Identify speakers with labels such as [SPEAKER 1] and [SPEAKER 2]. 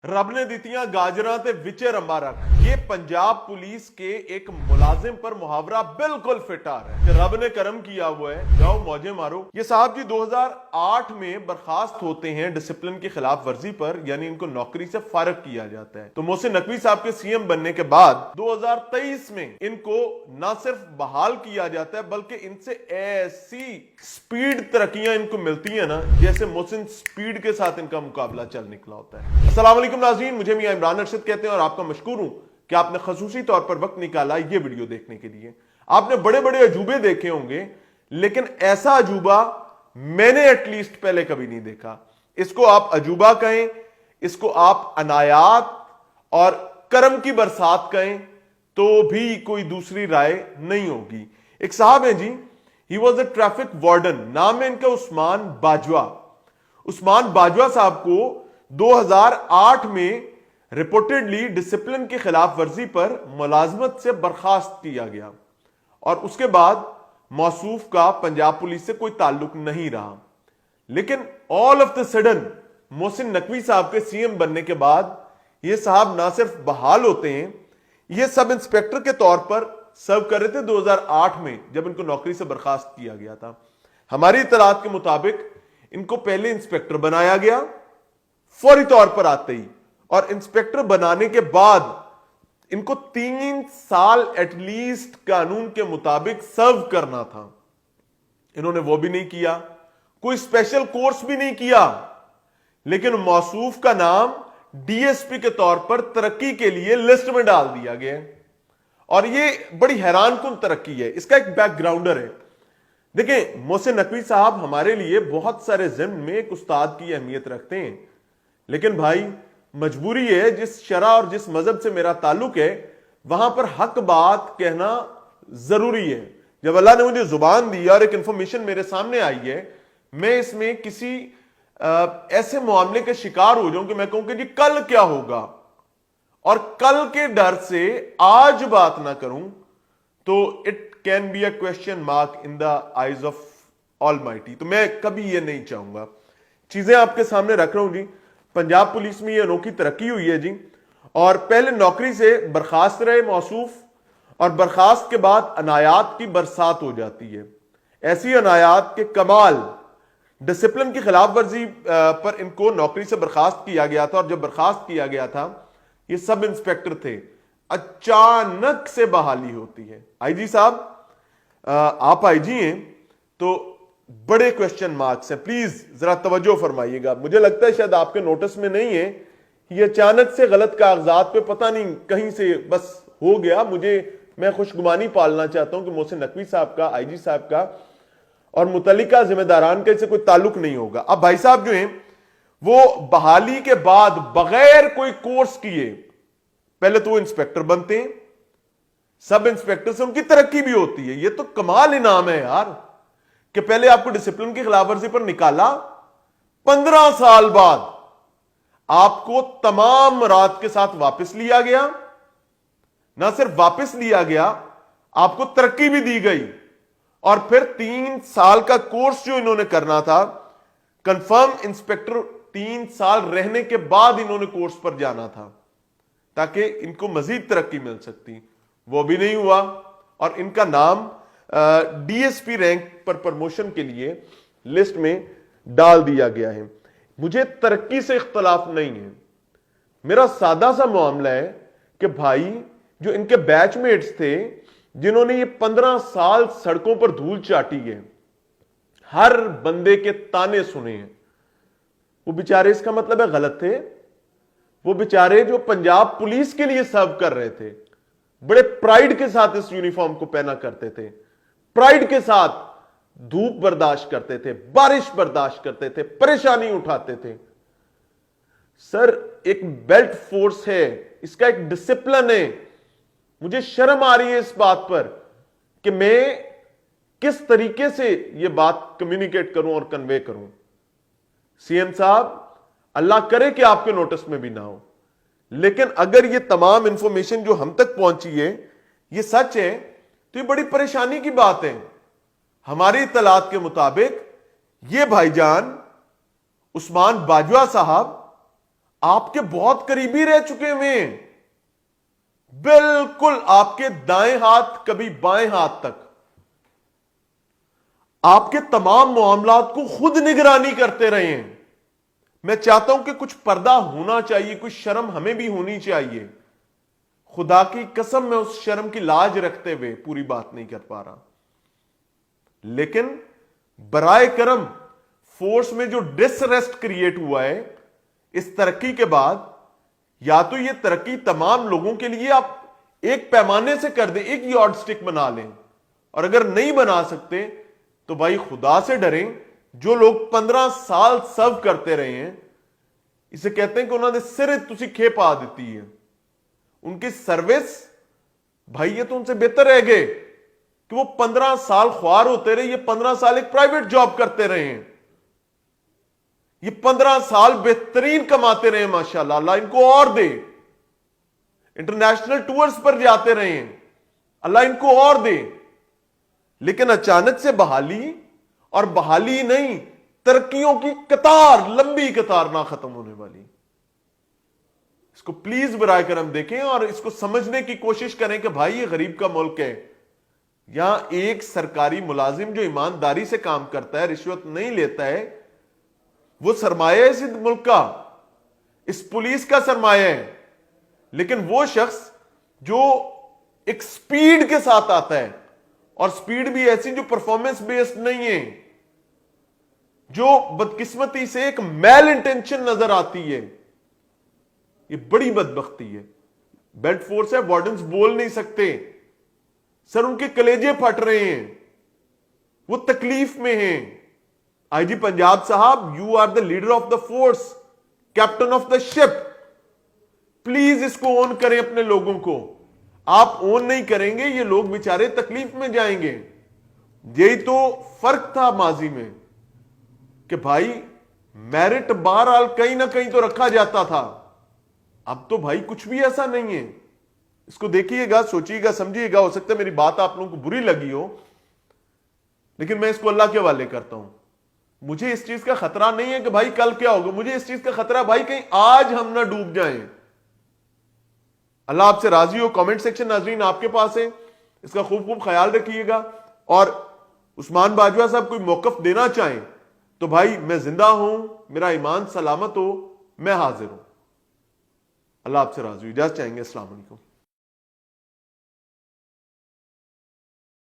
[SPEAKER 1] रब ने दितियां गाजरां ते विचे रंबा रख। ये पंजाब पुलिस के एक मुलाजिम पर मुहावरा बिल्कुल फिट आ रहा है कि रब ने करम किया हुआ है, जाओ मौजे मारो। ये साहब जी 2008 में बर्खास्त होते हैं डिसिप्लिन की खिलाफ वर्जी पर, यानी इनको नौकरी से फारिग किया जाता है। तो मोहसिन नकवी साहब के सीएम बनने के बाद 2023 में इनको न सिर्फ बहाल किया जाता है बल्कि इनसे ऐसी स्पीड तरक्कियां इनको मिलती है ना, जैसे मोहसिन स्पीड के साथ इनका मुकाबला चल निकला होता है। अस्सलाम वालेकुम नाज़रीन, मुझे मियां इमरान अरशद कहते हैं और आपका मशकूर हूं कि आपने खसूसी तौर पर वक्त निकाला ये वीडियो देखने के लिए। आपने बड़े बड़े अजूबे देखे होंगे, लेकिन ऐसा अजूबा मैंने एटलीस्ट पहले कभी नहीं देखा। इसको आप अजूबा कहें, इसको आप अनायात और करम की बरसात कहें, तो भी कोई दूसरी राय नहीं होगी। एक साहब हैं जी, he was a traffic warden, नाम है इनका उस्मान बाजवा। उस्मान बाजवा साहब को 2008 में रिपोर्टेडली डिसिप्लिन की खिलाफ वर्जी पर मुलाजमत से बर्खास्त किया गया और उसके बाद मौसूफ का पंजाब पुलिस से कोई ताल्लुक नहीं रहा। लेकिन all of the sudden Mohsin Naqvi साहब के सीएम बनने के बाद ये साहब ना सिर्फ बहाल होते हैं, ये सब इंस्पेक्टर के तौर पर सर्व कर रहे थे 2008 में जब इनको नौकरी से बर्खास्त किया गया था। हमारी इतलात के मुताबिक इनको पहले इंस्पेक्टर बनाया गया फौरी तौर पर आते ही, और इंस्पेक्टर बनाने के बाद इनको 3 साल एटलीस्ट कानून के मुताबिक सर्व करना था। इन्होंने वो भी नहीं किया, कोई स्पेशल कोर्स भी नहीं किया, लेकिन मौसूफ का नाम डीएसपी के तौर पर तरक्की के लिए लिस्ट में डाल दिया गया। और ये बड़ी हैरानकुन तरक्की है। इसका एक बैकग्राउंडर है। देखें, मोहसिन नकवी साहब हमारे लिए बहुत सारे ज़िम्न में एक उस्ताद की अहमियत रखते हैं, लेकिन भाई मजबूरी है, जिस शरा और जिस मजहब से मेरा ताल्लुक है वहां पर हक बात कहना जरूरी है। जब अल्लाह ने मुझे जुबान दी और एक इंफॉर्मेशन मेरे सामने आई है, मैं इसमें किसी ऐसे मामले के शिकार हो जाऊं कि मैं कहूं कि जी कल क्या होगा, और कल के डर से आज बात ना करूं तो it can be a question mark in the eyes of almighty. तो मैं कभी ये नहीं चाहूंगा। चीजें आपके सामने रख रहा हूं जी। पंजाब पुलिस में ये अनोखी तरक्की हुई है जी, और पहले नौकरी से बर्खास्त रहे मौसूफ, और बर्खास्त के बाद अनायात की बरसात हो जाती है। ऐसी अनायात के कमाल, डिसिप्लिन की खिलाफ वर्जी पर इनको नौकरी से बर्खास्त किया गया था, और जब बर्खास्त किया गया था ये सब इंस्पेक्टर थे, अचानक से बहाली होती है। आईजी साहब, आप आईजी हैं तो बड़े क्वेश्चन मार्क्स हैं, प्लीज जरा तवज्जो फरमाइएगा। मुझे लगता है शायद आपके नोटिस में नहीं है, ये अचानक से गलत कागजात पे पता नहीं कहीं से बस हो गया। मैं खुशगुमानी पालना चाहता हूं कि मोहसिन नकवी साहब का, आईजी साहब का और मुतल्लिका जिम्मेदारान का इससे कोई ताल्लुक नहीं होगा। अब भाई साहब जो हैं वो बहाली के बाद बगैर कोई कोर्स किए पहले तो वो इंस्पेक्टर बनते हैं, सब इंस्पेक्टर से उनकी तरक्की भी होती है। ये तो कमाल इनाम है यार, कि पहले आपको डिसिप्लिन की खिलाफवर्जी पर निकाला, 15 साल बाद आपको तमाम रात के साथ वापस लिया गया। ना सिर्फ वापस लिया गया, आपको तरक्की भी दी गई, और फिर 3 साल का कोर्स जो इन्होंने करना था, कंफर्म इंस्पेक्टर 3 साल रहने के बाद इन्होंने कोर्स पर जाना था ताकि इनको मजीद तरक्की मिल सकती। वो भी नहीं हुआ, और इनका नाम डीएसपी रैंक पर प्रमोशन के लिए लिस्ट में डाल दिया गया है। मुझे तरक्की से इख्तलाफ नहीं है, मेरा सादा सा मामला है कि भाई जो इनके बैचमेट्स थे जिन्होंने ये 15 साल सड़कों पर धूल चाटी है, हर बंदे के ताने सुने हैं, वो बेचारे, इसका मतलब है गलत थे। वो बेचारे जो पंजाब पुलिस के लिए सर्व कर रहे थे, बड़े प्राइड के साथ इस यूनिफॉर्म को पहना करते थे, प्राइड के साथ धूप बर्दाश्त करते थे, बारिश बर्दाश्त करते थे, परेशानी उठाते थे। सर, एक बेल्ट फोर्स है, इसका एक डिसिप्लिन है। मुझे शर्म आ रही है इस बात पर कि मैं किस तरीके से यह बात कम्युनिकेट करूं और कन्वे करूं। सीएम साहब, अल्लाह करे कि आपके नोटिस में भी ना हो, लेकिन अगर ये तमाम इंफॉर्मेशन जो हम तक पहुंची है ये सच है तो ये बड़ी परेशानी की बात है। हमारी इत्तलात के मुताबिक ये भाईजान उस्मान बाजवा साहब آپ کے بہت قریبی رہ چکے ہوئے ہیں، بالکل آپ کے دائیں ہاتھ کبھی بائیں ہاتھ تک، آپ کے تمام معاملات کو خود نگرانی کرتے رہے ہیں۔ میں چاہتا ہوں کہ کچھ پردہ ہونا چاہیے، کچھ شرم ہمیں بھی ہونی چاہیے۔ خدا کی قسم میں اس شرم کی لاج رکھتے ہوئے پوری بات نہیں کر پا رہا، لیکن برائے کرم فورس میں جو ڈس ریسٹ کریٹ ہوا ہے اس ترقی کے بعد، یا تو یہ ترقی تمام لوگوں کے لیے آپ ایک پیمانے سے کر دیں، ایک یارڈ سٹک بنا لیں، اور اگر نہیں بنا سکتے تو بھائی خدا سے ڈریں۔ جو لوگ 15 سال سرو کرتے رہے ہیں، اسے کہتے ہیں کہ انہوں نے سر تسی کھے پا دیتی ہے، ان کی سروس، بھائی یہ تو ان سے بہتر رہ گئے کہ وہ 15 سال خوار ہوتے رہے، یہ 15 سال ایک پرائیویٹ جاب کرتے رہے ہیں، یہ 15 سال بہترین کماتے رہے ہیں، ماشاءاللہ، اللہ ان کو اور دے، انٹرنیشنل ٹورز پر جاتے رہے ہیں، اللہ ان کو اور دے۔ لیکن اچانک سے بحالی، اور بحالی نہیں، ترقیوں کی قطار، لمبی قطار نہ ختم ہونے والی۔ اس کو پلیز برائے کرم دیکھیں اور اس کو سمجھنے کی کوشش کریں کہ بھائی یہ غریب کا ملک ہے، یہاں ایک سرکاری ملازم جو ایمانداری سے کام کرتا ہے، رشوت نہیں لیتا ہے، وہ سرمایہ ہے اس ملک کا، اس پولیس کا سرمایہ ہے۔ لیکن وہ شخص جو ایک سپیڈ کے ساتھ آتا ہے، اور سپیڈ بھی ایسی جو پرفارمنس بیسڈ نہیں ہے، جو بدقسمتی سے ایک میل انٹینشن نظر آتی ہے، یہ بڑی بدبختی ہے۔ بیلٹ فورس ہے، وارڈنز بول نہیں سکتے، سر ان کے کلیجے پھٹ رہے ہیں، وہ تکلیف میں ہیں۔ آئی جی پنجاب صاحب، you are the leader of the force, captain of the ship, please اس کو اون کریں اپنے لوگوں کو۔ آپ اون نہیں کریں گے، یہ لوگ بیچارے تکلیف میں جائیں گے۔ یہی تو فرق تھا ماضی میں کہ بھائی میرٹ بہرحال کہیں نہ کہیں تو رکھا جاتا تھا، اب تو بھائی کچھ بھی ایسا نہیں ہے۔ اس کو دیکھیے گا، سوچیے گا، سمجھیے گا۔ ہو سکتا ہے میری بات آپ لوگوں کو بری لگی ہو، لیکن میں اس کو اللہ کے حوالے کرتا ہوں۔ مجھے اس چیز کا خطرہ نہیں ہے کہ بھائی کل کیا ہوگا، مجھے اس چیز کا خطرہ ہے بھائی کہیں آج ہم نہ ڈوب جائیں۔ اللہ آپ سے راضی ہو۔ کامنٹ سیکشن ناظرین آپ کے پاس ہے، اس کا خوب خوب خیال رکھیے گا، اور عثمان باجوہ صاحب کوئی موقف دینا چاہیں تو بھائی میں زندہ ہوں، میرا ایمان سلامت ہو، میں حاضر ہوں۔ اللہ آپ سے راضی ہو، اجازت چاہیں گے۔ السلام علیکم۔